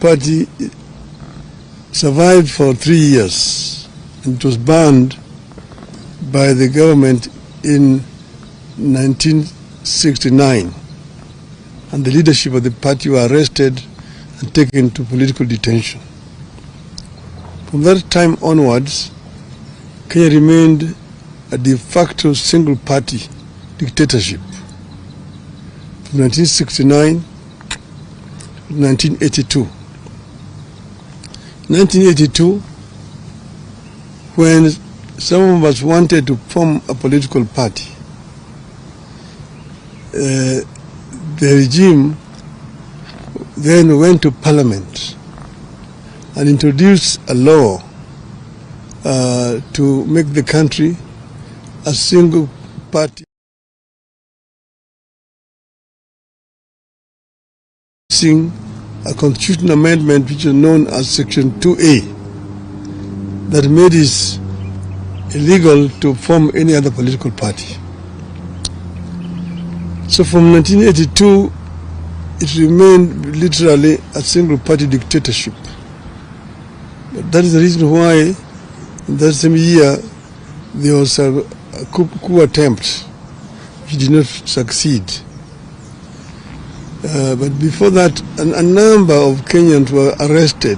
party survived for 3 years and it was banned by the government in 1969, and the leadership of the party were arrested and taken to political detention. From that time onwards, Kenya remained a de facto single party dictatorship from 1969 to 1982. 1982, when some of us wanted to form a political party, the regime then went to parliament and introduced a law to make the country a single party. A constitutional amendment which is known as Section 2A that made it illegal to form any other political party. So from 1982, it remained literally a single party dictatorship. But that is the reason why in that same year there was a coup attempt which did not succeed. But before that, a number of Kenyans were arrested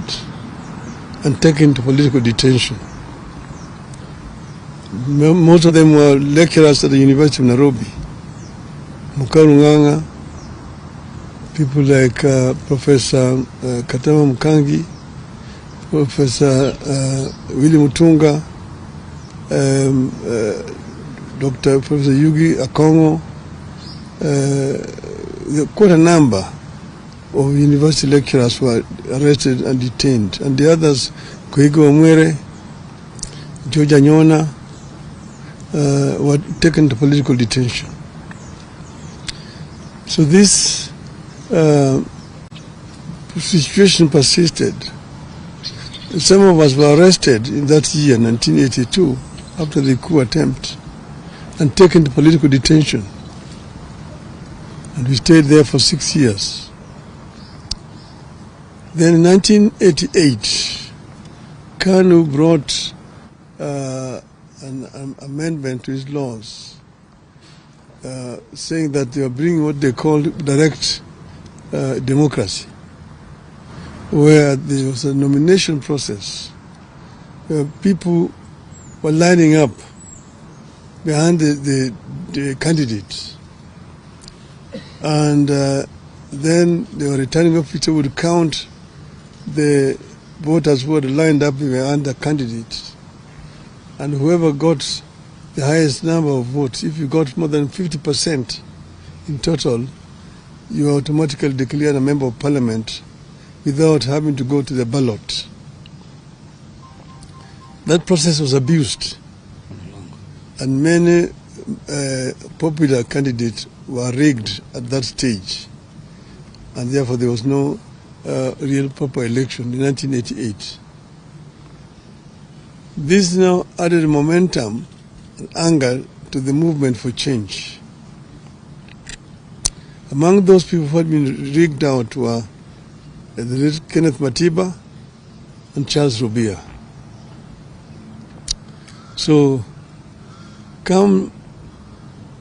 and taken to political detention. Most of them were lecturers at the University of Nairobi. Mukarunganga, people like Professor Katama Mukangi, Professor Willy Mutunga, Dr. Professor Yugi Akongo, quite a number of university lecturers were arrested and detained, and the others, Koigo Omwere, George Anyona, were taken to political detention. So this situation persisted. Some of us were arrested in that year, 1982, after the coup attempt, and taken to political detention. And we stayed there for 6 years. Then in 1988, KANU brought an amendment to his laws, saying that they were bringing what they called direct democracy, where there was a nomination process, where people were lining up behind the candidates. And then the returning officer would count the voters who had lined up behind the candidates. And whoever got the highest number of votes, if you got more than 50% in total, you are automatically declared a member of parliament without having to go to the ballot. That process was abused, and many popular candidates were rigged at that stage, and therefore there was no real proper election in 1988. This now added momentum and anger to the movement for change. Among those people who had been rigged out were the late Kenneth Matiba and Charles Rubia. So come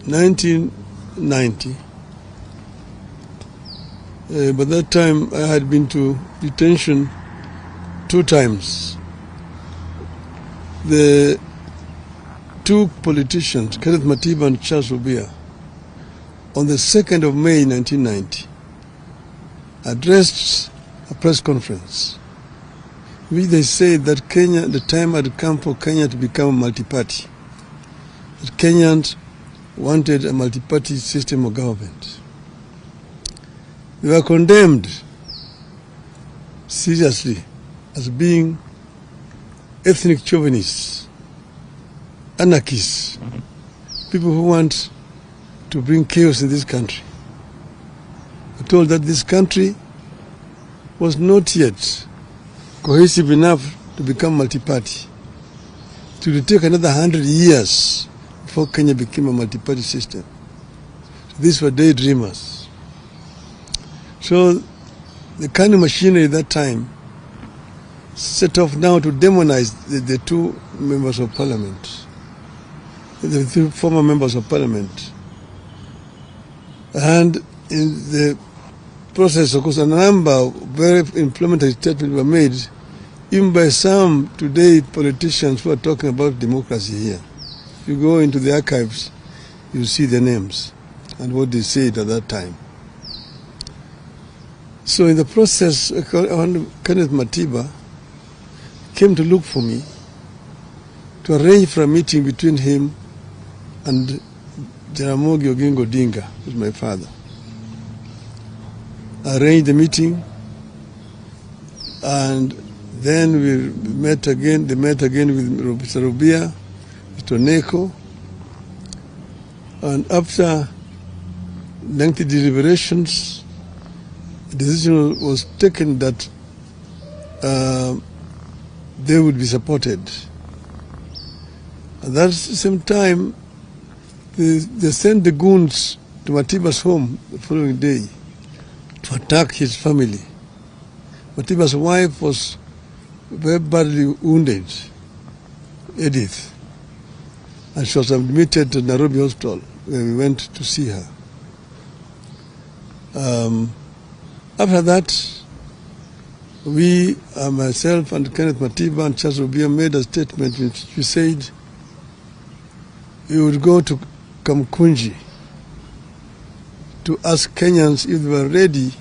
1990, by that time I had been to detention 2 times. The 2 politicians, Kenneth Matiba and Charles Rubia, on the 2nd of May 1990, addressed a press conference in which they said that Kenya, the time had come for Kenya to become a multi-party. That Kenyans wanted a multi-party system of government. They were condemned seriously as being ethnic chauvinists, anarchists, people who want to bring chaos in this country. They told that this country was not yet cohesive enough to become multi-party. It would take another 100 years before Kenya became a multi-party system. So these were daydreamers. So the kind of machinery at that time set off now to demonize the two members of parliament, the two former members of parliament. And in the process, of course, a number of very inflammatory statements were made, even by some today politicians who are talking about democracy here. If you go into the archives, you see their names and what they said at that time. So in the process, Kenneth Matiba came to look for me to arrange for a meeting between him and Jaramogi Oginga Odinga, who's my father. I arranged the meeting, and then we met again. They met again with Mr. Rubia, Mr. Neko, and after lengthy deliberations, the decision was taken that they would be supported. At that same time, they sent the goons to Matiba's home the following day to attack his family. Matiba's wife was very badly wounded, Edith, and she was admitted to Nairobi Hospital, where we went to see her. After that, we, myself and Kenneth Matiba and Charles Rubia, made a statement which we said we would go to Kamkunji to ask Kenyans if they were ready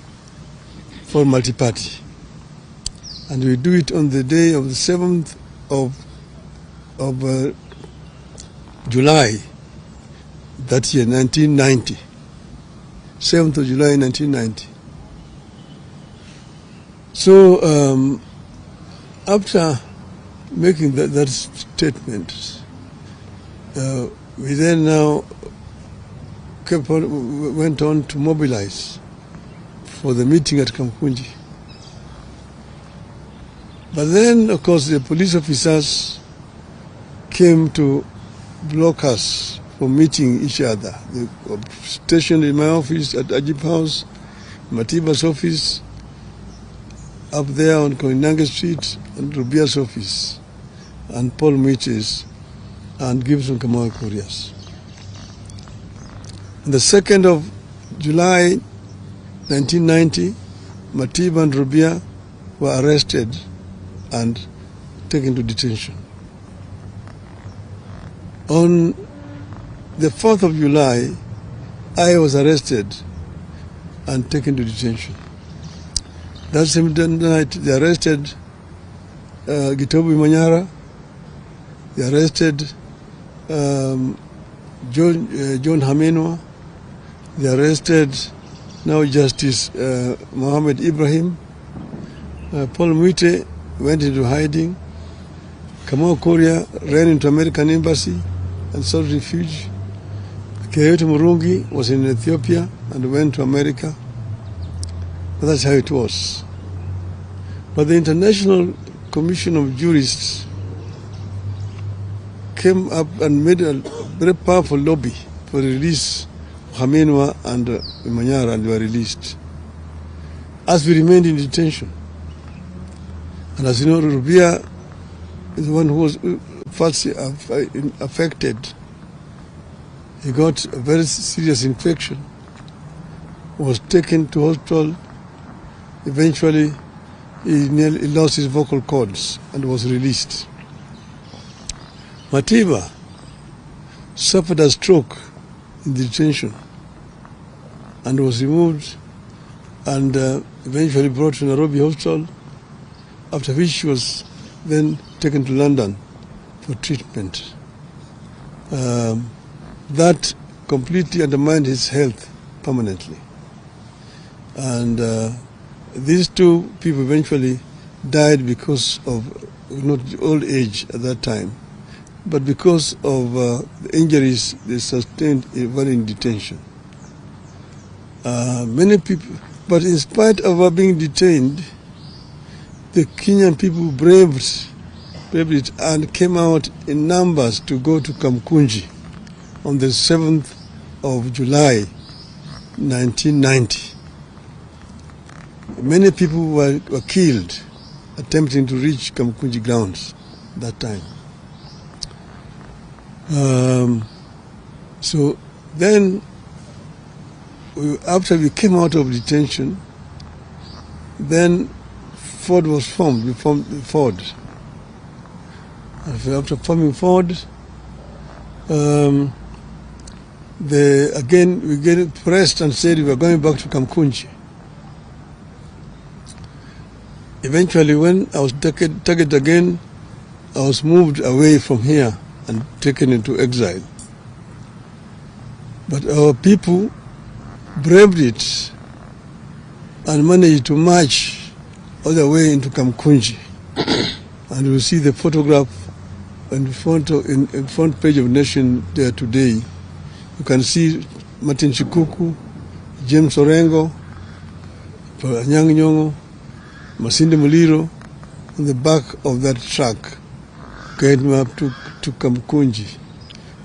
for multi-party. And we do it on the day of the 7th of July that year, 1990. 7th of July, 1990. So after making that statement, we then now went on to mobilize for the meeting at Kamkunji. But then, of course, the police officers came to block us from meeting each other. They were stationed in my office at Ajib House, Matiba's office, up there on Koinange Street, and Rubia's office, and Paul Miches, and Gibson Kamau Kurias. On the 2nd of July, 1990, Matiba and Rubia were arrested and taken to detention. On the 4th of July, I was arrested and taken to detention. That same night, they arrested Gitobu Manyara, they arrested John Hamenwa, they arrested now Justice Mohammed Ibrahim. Paul Mwite went into hiding. Kamau Korea ran into American embassy and sought refuge. Keyote Murungi was in Ethiopia and went to America. But that's how it was. But the International Commission of Jurists came up and made a very powerful lobby for the release of Hamenwa and Manyara, and they were released. As we remained in detention. And as you know, Rubia is the one who was first affected. He got a very serious infection, was taken to hospital. Eventually, he lost his vocal cords and was released. Matiba suffered a stroke in detention and was removed and eventually brought to Nairobi Hospital, after which she was then taken to London for treatment. That completely undermined his health permanently. And these two people eventually died because of not old age at that time, but because of the injuries they sustained while in detention. Many people, but in spite of our being detained, the Kenyan people braved it and came out in numbers to go to Kamkunji on the 7th of July, 1990. Many people were killed attempting to reach Kamkunji grounds that time. So then, after we came out of detention, then Ford was formed. We formed Ford. After forming Ford, again we get pressed and said we were going back to Kamkunji. Eventually, when I was targeted again, I was moved away from here and taken into exile. But our people braved it and managed to march all the way into Kamkunji. And you see the photograph in front page of Nation there today. You can see Martin Chikuku, James Orengo, Anyang Nyong'o, Masinde Muliro on the back of that truck getting up to Kamkunji.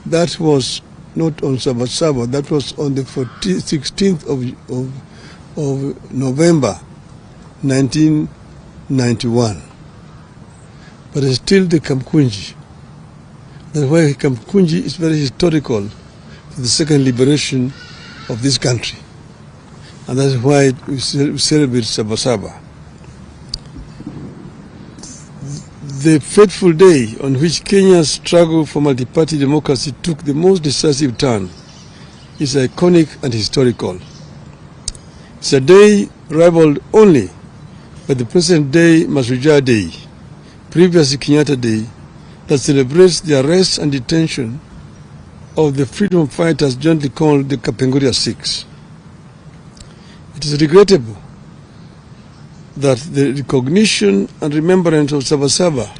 That was not on Saba Saba, that was on the 16th of November 1991. But it's still the Kamkunji. That's why Kamkunji is very historical for the second liberation of this country. And that's why we celebrate Saba Saba. The fateful day on which Kenya's struggle for multi-party democracy took the most decisive turn is iconic and historical. It's a day rivaled only by the present day Mashujaa Day, previously Kenyatta Day, that celebrates the arrest and detention of the freedom fighters jointly called the Kapenguria Six. It is regrettable that the recognition and remembrance of Saba Saba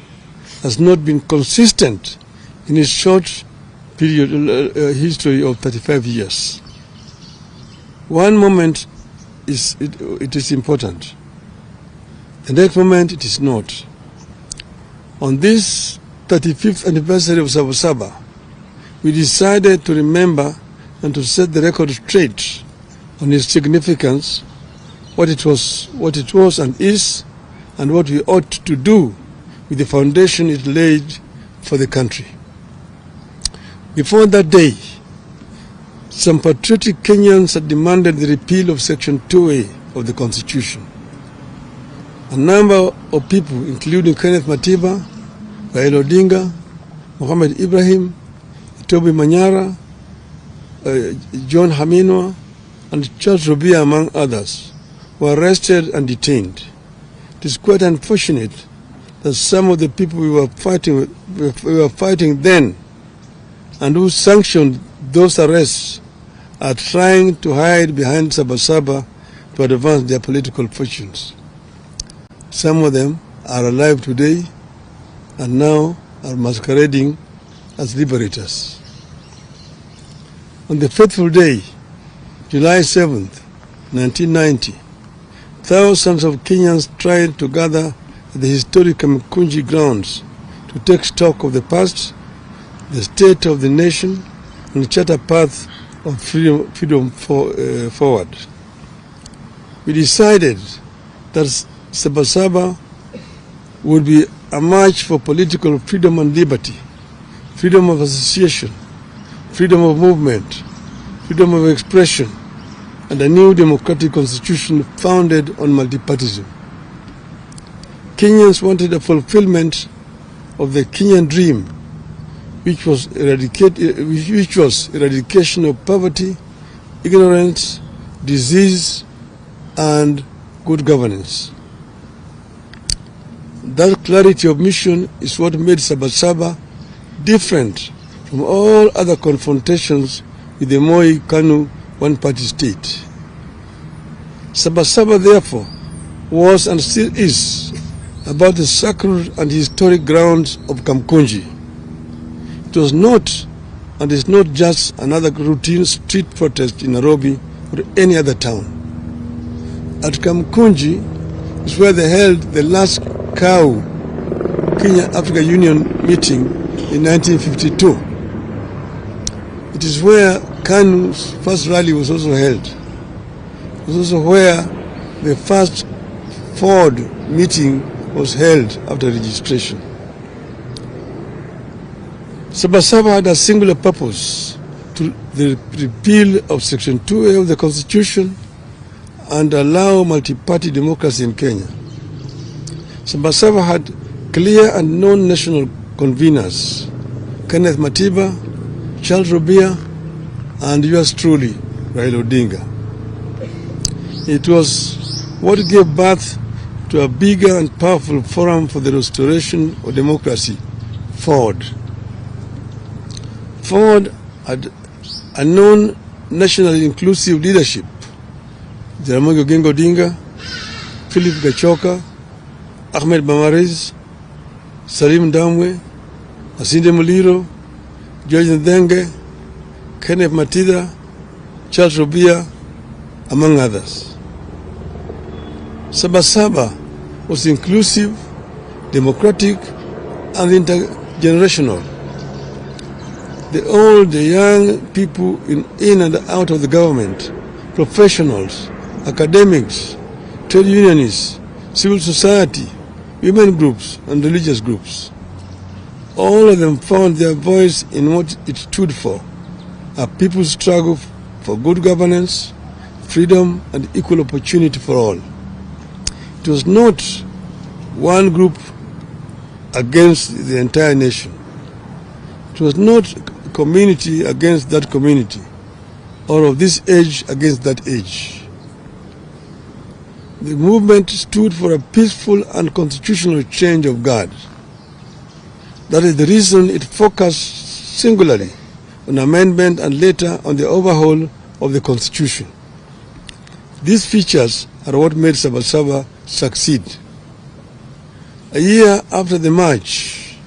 has not been consistent in its short period history of 35 years. One moment it is important. The next moment it is not. On this 35th anniversary of Saba Saba, we decided to remember and to set the record straight on its significance, what it was and is, and what we ought to do with the foundation it laid for the country. Before that day, some patriotic Kenyans had demanded the repeal of Section 2A of the Constitution. A number of people, including Kenneth Matiba, Raila Odinga, Mohamed Ibrahim, Toby Manyara, John Haminwa, and Charles Rubia, among others, were arrested and detained. It is quite unfortunate that some of the people we were fighting then and who sanctioned those arrests are trying to hide behind Saba Saba to advance their political fortunes. Some of them are alive today and now are masquerading as liberators. On the fateful day, July 7th, 1990, thousands of Kenyans tried to gather at the historic Kamkunji grounds to take stock of the past, the state of the nation, and chart a path of freedom forward. We decided that Saba Saba would be a march for political freedom and liberty, freedom of association, freedom of movement, freedom of expression, and a new democratic constitution founded on multipartyism. Kenyans wanted a fulfillment of the Kenyan dream, which was eradication of poverty, ignorance, disease, and good governance. That clarity of mission is what made Saba Saba different from all other confrontations with the Moi Kanu one-party state. Saba Saba, therefore, was and still is about the sacred and historic grounds of Kamkunji. It was not and is not just another routine street protest in Nairobi or any other town. At Kamkunji is where they held the last COW, Kenya-Africa Union meeting in 1952. It is where Kanu's first rally was also held. It was also where the first Ford meeting was held after registration. Saba Saba had a singular purpose: to the repeal of Section 2A of the Constitution and allow multi-party democracy in Kenya. Saba Saba had clear and known national conveners: Kenneth Matiba, Charles Robia, and yours truly, Raila Odinga. It was what gave birth to a bigger and powerful forum for the restoration of democracy, Ford. Ford had a known nationally inclusive leadership: Jaramogi Oginga Odinga, Philip Gachoka, Ahmed Bamariz, Salim Damwe, Asinde Muliro, George Ndenge, Kenneth Matida, Charles Robia, among others. Saba Saba was inclusive, democratic, and intergenerational. The old, the young, people in and out of the government, professionals, academics, trade unionists, civil society, women groups, and religious groups. All of them found their voice in what it stood for: a people's struggle for good governance, freedom, and equal opportunity for all. It was not one group against the entire nation. It was not a community against that community, or of this age against that age. The movement stood for a peaceful and constitutional change of guard. That is the reason it focused singularly on amendment and later on the overhaul of the Constitution. These features are what made Saba Saba succeed. A year after the march,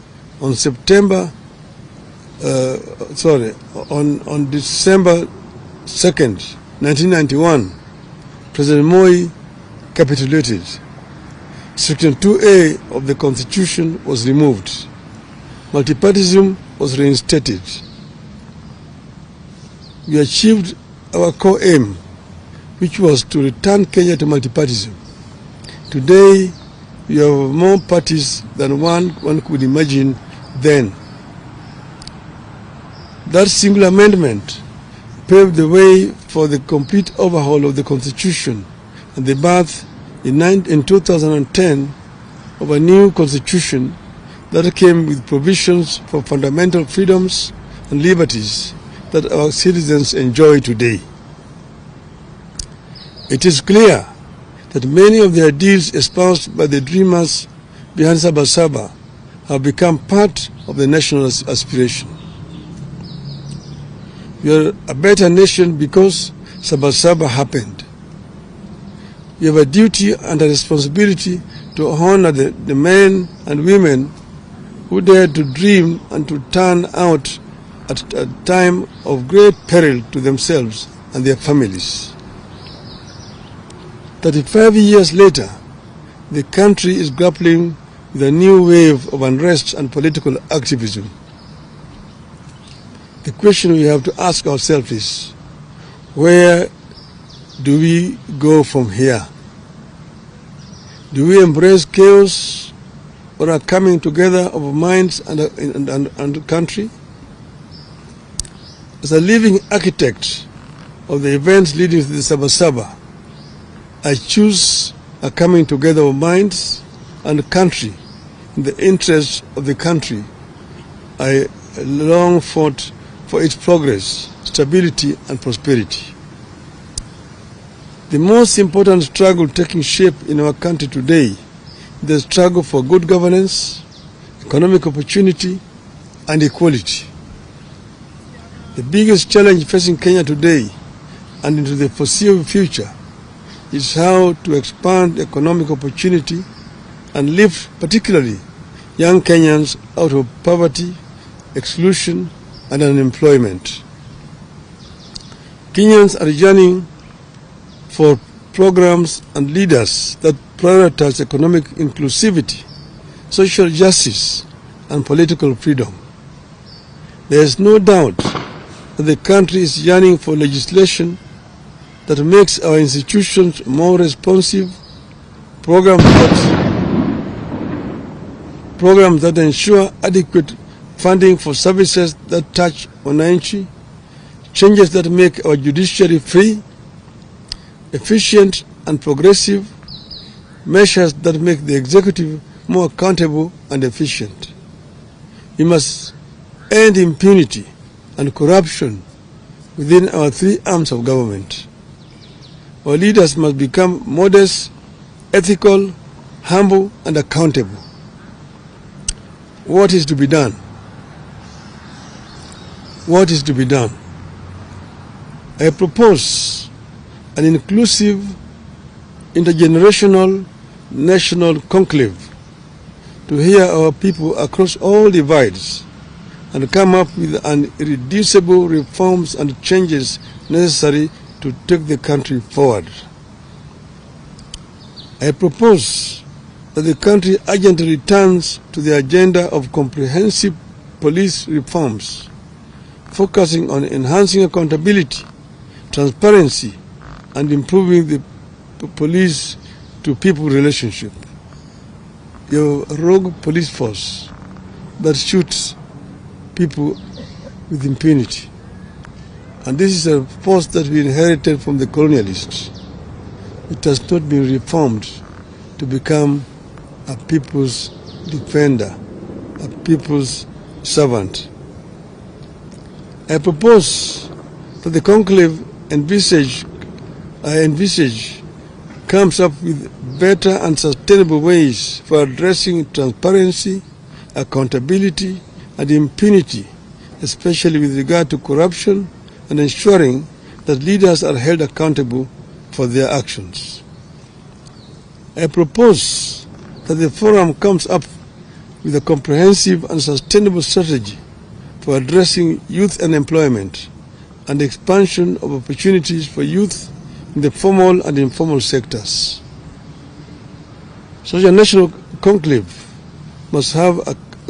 on December 2nd, 1991, President Moi capitulated. Section 2A of the Constitution was removed. Multipartyism was reinstated. We achieved our core aim, which was to return Kenya to multipartyism. Today, we have more parties than one could imagine then. That single amendment paved the way for the complete overhaul of the Constitution and the birth in 2010 of a new Constitution that came with provisions for fundamental freedoms and liberties that our citizens enjoy today. It is clear that many of the ideals espoused by the dreamers behind Saba Saba have become part of the national aspiration. We are a better nation because Saba Saba happened. We have a duty and a responsibility to honor the men and women who dared to dream and to turn out at a time of great peril to themselves and their families. 35 years later, the country is grappling with a new wave of unrest and political activism. The question we have to ask ourselves is, where do we go from here? Do we embrace chaos or a coming together of minds and country? As a living architect of the events leading to the Saba Saba, I choose a coming together of minds and country in the interest of the country I long fought for its progress, stability, and prosperity. The most important struggle taking shape in our country today is the struggle for good governance, economic opportunity, and equality. The biggest challenge facing Kenya today and into the foreseeable future is how to expand economic opportunity and lift particularly young Kenyans out of poverty, exclusion, and unemployment. Kenyans are yearning for programs and leaders that prioritize economic inclusivity, social justice, and political freedom. There is no doubt that the country is yearning for legislation that makes our institutions more responsive, programs that ensure adequate funding for services that touch wananchi, changes that make our judiciary free, efficient and progressive, measures that make the executive more accountable and efficient. We must end impunity and corruption within our three arms of government. Our leaders must become modest, ethical, humble, and accountable. What is to be done? What is to be done? I propose an inclusive, intergenerational, national conclave to hear our people across all divides and come up with an irreducible reforms and changes necessary to take the country forward. I propose that the country urgently returns to the agenda of comprehensive police reforms, focusing on enhancing accountability, transparency, and improving the police-to-people relationship. Your rogue police force that shoots people with impunity. And this is a force that we inherited from the colonialists. It has not been reformed to become a people's defender, a people's servant. I propose that the conclave I envisage comes up with better and sustainable ways for addressing transparency, accountability, and impunity, especially with regard to corruption, and ensuring that leaders are held accountable for their actions. I propose that the forum comes up with a comprehensive and sustainable strategy for addressing youth unemployment and expansion of opportunities for youth in the formal and informal sectors. Such a national conclave must have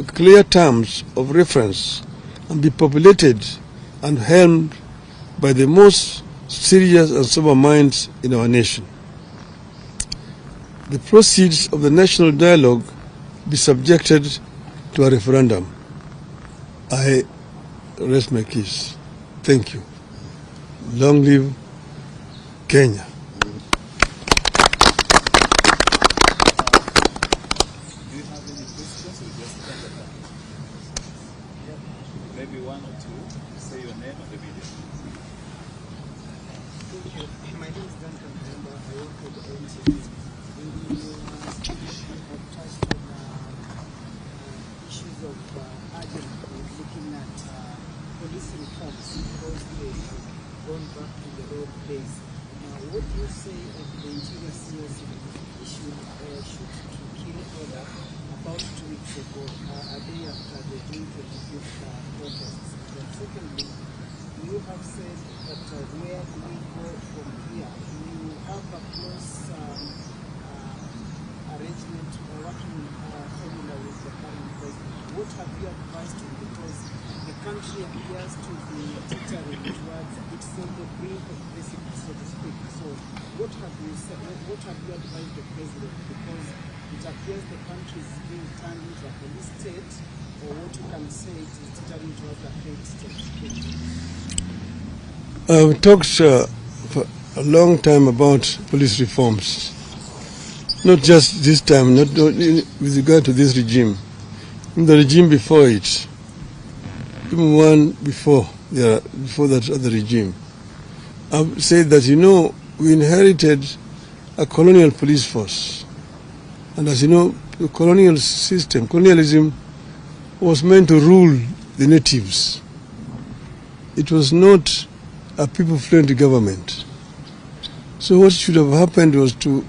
clear terms of reference and be populated and helmed by the most serious and sober minds in our nation. The proceeds of the national dialogue be subjected to a referendum. I rest my case. Thank you. Long live Kenya. Do you have any questions or just maybe one or two? Say your name and the video. Thank you. My name is Duncan Remember. I work at the NTV. We have touched on issues of urgently looking at police reforms because they have gone back to the old days. What do you say of the interior CS issued shoot to kill order about 2 weeks ago, a day after the June 25th protests? And secondly, you have said that where do we go from here? You have a close arrangement or working formula with the current president. What have you advised him? Because the country appears to be teetering towards its on the brink of precipice, so to speak. So what have you said? What have you advised the president? Because it appears the country is being turned into a police state, or what you can say it is teetering towards a failed state. We talked for a long time about police reforms. Not just this time, not with regard to this regime. In the regime before it, even one before that other regime. I've said that, we inherited a colonial police force. And as you know, the colonial system, colonialism, was meant to rule the natives. It was not a people-friendly government. So what should have happened was to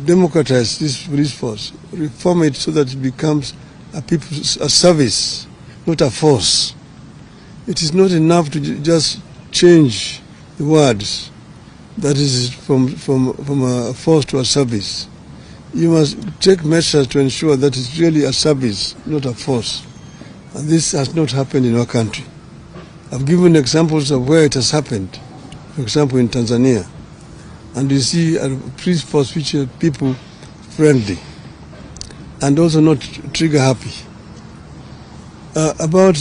democratize this police force, reform it so that it becomes a service, not a force. It is not enough to just change the words. That is from a force to a service. You must take measures to ensure that it's really a service, not a force. And this has not happened in our country. I've given examples of where it has happened. For example, in Tanzania. And you see a police force which people friendly and also not trigger happy. About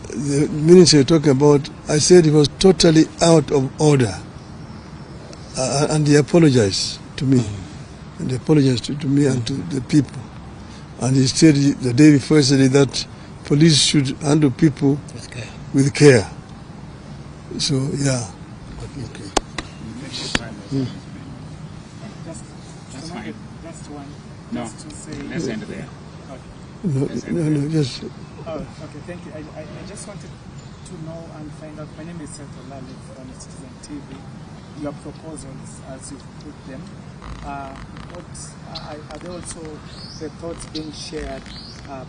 the minister you're talking about, I said he was totally out of order, and he apologized to me, and he apologized to me and to the people. And he said the day before yesterday that police should handle people with care. So yeah. Okay. That's fine. Just one. No. Just to say. Let's end there. Okay. No, just. Oh, okay, thank you. I just wanted to know and find out. My name is Seto Lale from Citizen TV. Your proposals, as you put them, are there also the thoughts being shared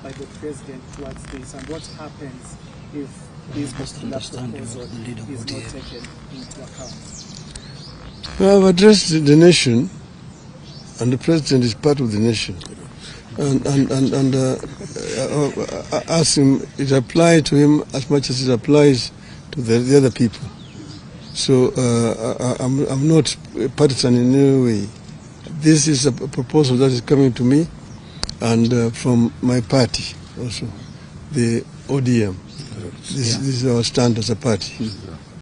by the president towards this, and what happens if this particular proposal is not taken into account? Well, I've addressed the nation, and the president is part of the nation. And ask him, it applies to him as much as it applies to the other people. So I'm not partisan in any way. This is a proposal that is coming to me and from my party also, the ODM. This is our stand as a party.